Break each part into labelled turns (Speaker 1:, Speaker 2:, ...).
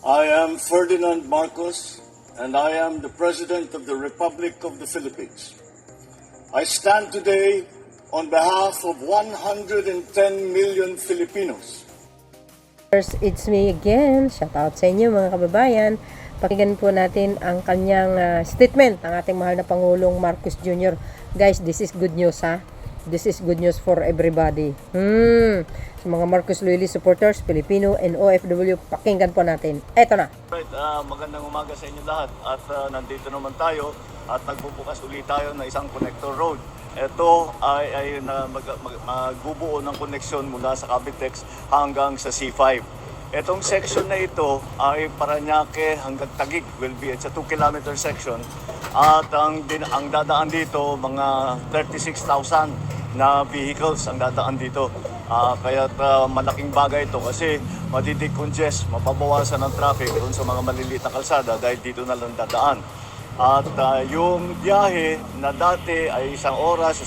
Speaker 1: I am Ferdinand Marcos, and I am the President of the Republic of the Philippines. I stand today on behalf of 110 million Filipinos.
Speaker 2: First, it's me again. Shout out sa inyo mga kababayan. Pakinggan po natin ang kanyang statement ng ating mahal na Pangulong Marcos Jr. Guys, this is good news ha. This is good news for everybody. Sa mga Marcos Loyalist supporters, Filipino and OFW, pakinggan po natin. Eto na.
Speaker 1: Right, magandang umaga sa inyo lahat at nandito naman tayo at nagbubukas ulit tayo ng isang connector road. Ito ay magbubuo ng koneksyon mula sa Cavitex hanggang sa C5. Itong section na ito ay Parañaque hanggang Taguig, will be it's a 2-kilometer section. At ang dadaan dito, mga 36,000 na vehicles ang dadaan dito. Kaya malaking bagay ito kasi madidecongest, mababawasan ng traffic doon sa mga maliliit na kalsada dahil dito na lang dadaan. At yung biyahe na dati ay isang oras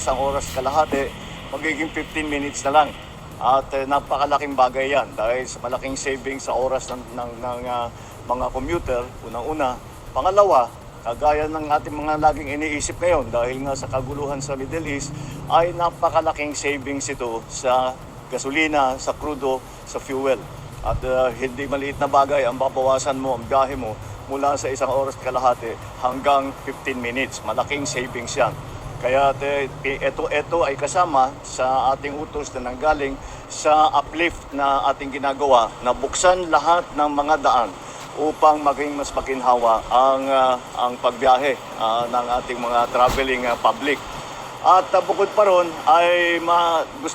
Speaker 1: kalahati, magiging 15 minutes na lang. At napakalaking bagay yan dahil sa malaking savings sa oras ng mga commuter, unang-una. Pangalawa, kagaya ng ating mga laging iniisip ngayon dahil nga sa kaguluhan sa Middle East, ay napakalaking savings ito sa gasolina, sa crudo, sa fuel. At hindi maliit na bagay ang babawasan mo, ang biyahe mo mula sa isang oras kalahati hanggang 15 minutes. Malaking savings yan. Kaya ito ay kasama sa ating utos na nanggaling sa uplift na ating ginagawa na buksan lahat ng mga daan upang maging mas maginhawa ang pagbiyahe ng ating mga traveling public. At bukod pa ron ay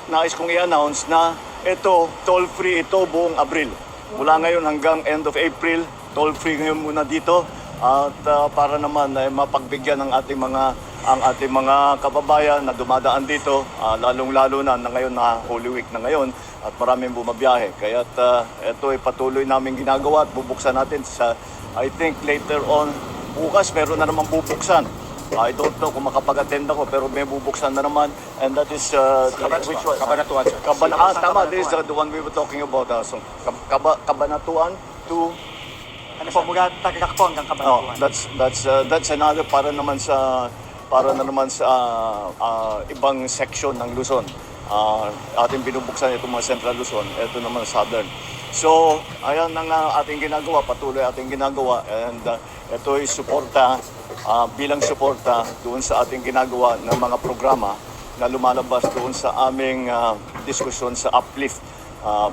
Speaker 1: nais kong i-announce na ito, toll-free ito buong Abril. Mula ngayon hanggang end of April, toll-free ngayon muna dito. At para naman ay mapagbigyan ng ating mga kababayan na dumadaan dito, lalong-lalo na ngayon na Holy Week na ngayon at maraming bumabiyahe. Kaya ito ay patuloy namin ginagawa at bubuksan natin sa, I think later on, bukas meron na naman bubuksan. I don't know kung makapag-attend ako pero may bubuksan na naman and that is which one?
Speaker 3: Cabanatuan, sir.
Speaker 1: Tama, this is the one we were talking about. So, Cabanatuan to
Speaker 3: Ano po, mula Tagakpo hanggang Cabanatuan.
Speaker 1: that's another para naman sa ibang section ng Luzon. Ating binubuksan itong mga Central Luzon, ito naman Southern. So, ayan ang ating ginagawa, patuloy ating ginagawa and ito ay suporta, bilang suporta doon sa ating ginagawa ng mga programa na lumalabas doon sa aming diskusyon sa uplift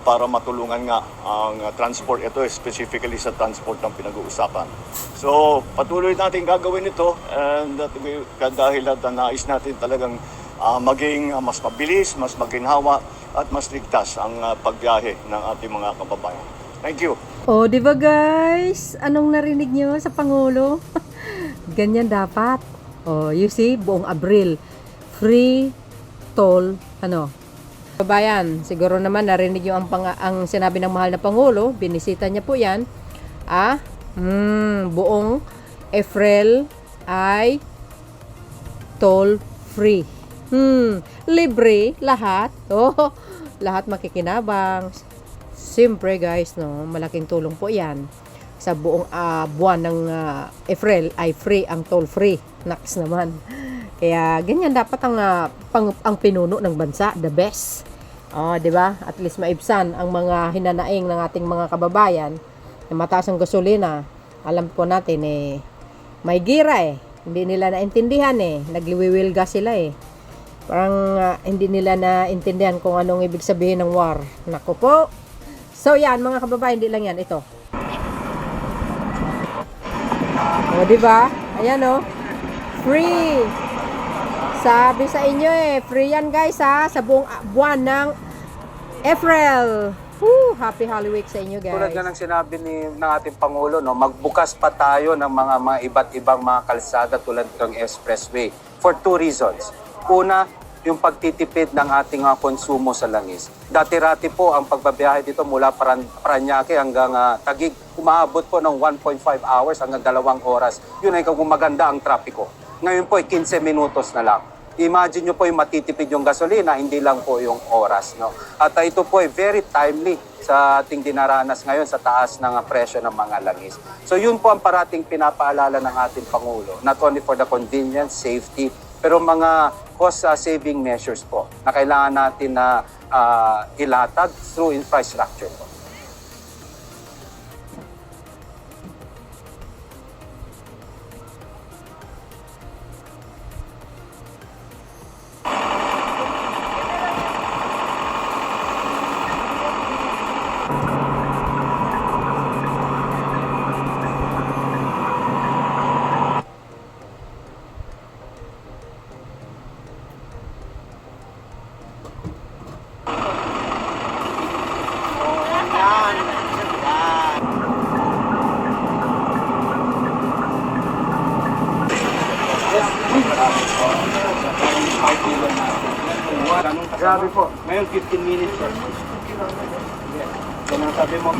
Speaker 1: para matulungan nga ang transport. Ito specifically sa transport ng pinag-uusapan. So, patuloy natin gagawin ito and dahil nais natin talagang maging mas mabilis, mas maginhawa at mas ligtas ang pagbiyahe ng ating mga kababayan. Thank you.
Speaker 2: Oh, di ba guys? Anong narinig nyo sa Pangulo? Ganyan dapat. Oh, you see, buong Abril, free toll, Kabayan, siguro naman narinig nyo ang sinabi ng mahal na Pangulo, binisita niya po yan, buong April ay toll free. Libre, lahat. Oh, lahat makikinabang. Siyempre guys, malaking tulong po yan. Sa buong buwan ng April ay free ang toll free. Naks naman. Kaya ganyan dapat ang pinuno ng bansa, the best. Di ba? At least maibsan ang mga hinanaing ng ating mga kababayan na mataas ang gasolina. Alam po natin may gira Hindi nila naintindihan nagliwiwilga sila Parang hindi nila naintindihan kung anong ibig sabihin ng war. Naku po. So yan mga kababayan, hindi lang yan ito. Di ba? Ayan free. Sabi sa inyo free yan guys sa buong buwan ng April. Happy Holy Week sa inyo guys.
Speaker 3: Tulad nga ng sinabi ng ating Pangulo, magbukas pa tayo ng mga iba't ibang mga kalsada tulad ng expressway for 2 reasons. Una, yung pagtitipid ng ating konsumo sa langis. Dati-rati po ang pagbabiyahe dito mula Parañaque hanggang Taguig, umaabot po ng 1.5 hours hanggang 2 oras. Yun ay kung maganda ang trapiko. Ngayon po ay 15 minutos na lang. imagine nyo po yung matitipid yung gasolina, hindi lang po yung oras. No? At ito po ay very timely sa ating dinaranas ngayon sa taas ng presyo ng mga langis. So yun po ang parating pinapaalala ng ating Pangulo, not only for the convenience, safety, pero mga cost-saving measures po na kailangan natin na ilatag through infrastructure po.
Speaker 4: Grabe po. Ngayon 15 minutes. Yan ang sabi mo.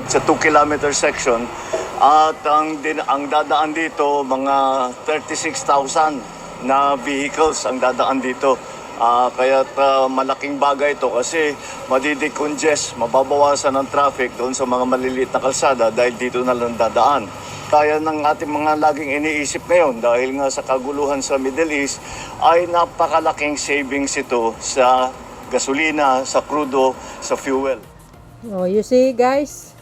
Speaker 1: Sa 2-kilometer section at ang dadaan dito mga 36,000 na vehicles ang dadaan dito. Kaya't malaking bagay ito kasi madidecongest, mababawasan ng traffic doon sa mga maliliit na kalsada dahil dito na lang dadaan. Kaya ng ating mga laging iniisip ngayon dahil nga sa kaguluhan sa Middle East ay napakalaking savings ito sa gasolina, sa crudo, sa fuel.
Speaker 2: Oh, you see guys,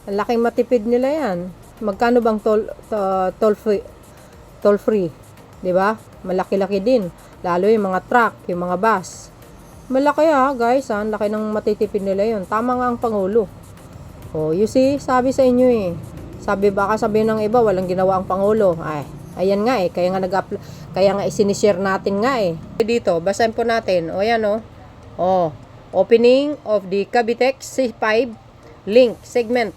Speaker 2: ang laking matipid nila yan. Magkano bang toll free? 'Di ba? Malaki-laki din. Lalo yung mga truck, yung mga bus. Malaki guys, ang laki ng matitipid nila yon. Tama nga ang Pangulo. Oh, you see, sabi sa inyo eh. Baka sabihin ng iba, walang ginawa ang Pangulo. Ay, ayan nga eh, kaya nga isinishare natin nga eh. Dito, basahin po natin. O yan oh. Oh, opening of the Cavitex C5 link segment.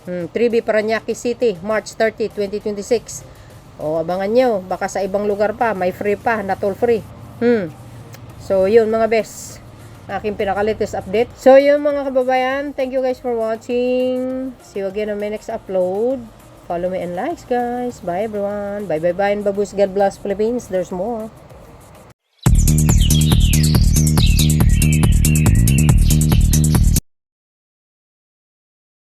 Speaker 2: 3B Parañaque City, March 30, 2026. O, abangan nyo. Baka sa ibang lugar pa, may free pa, na toll free. So, yun mga best. Aking pinaka-latest update. So, yun mga kababayan. Thank you guys for watching. See you again on my next upload. Follow me and likes guys. Bye everyone. Bye bye bye and babush. God bless Philippines. There's more.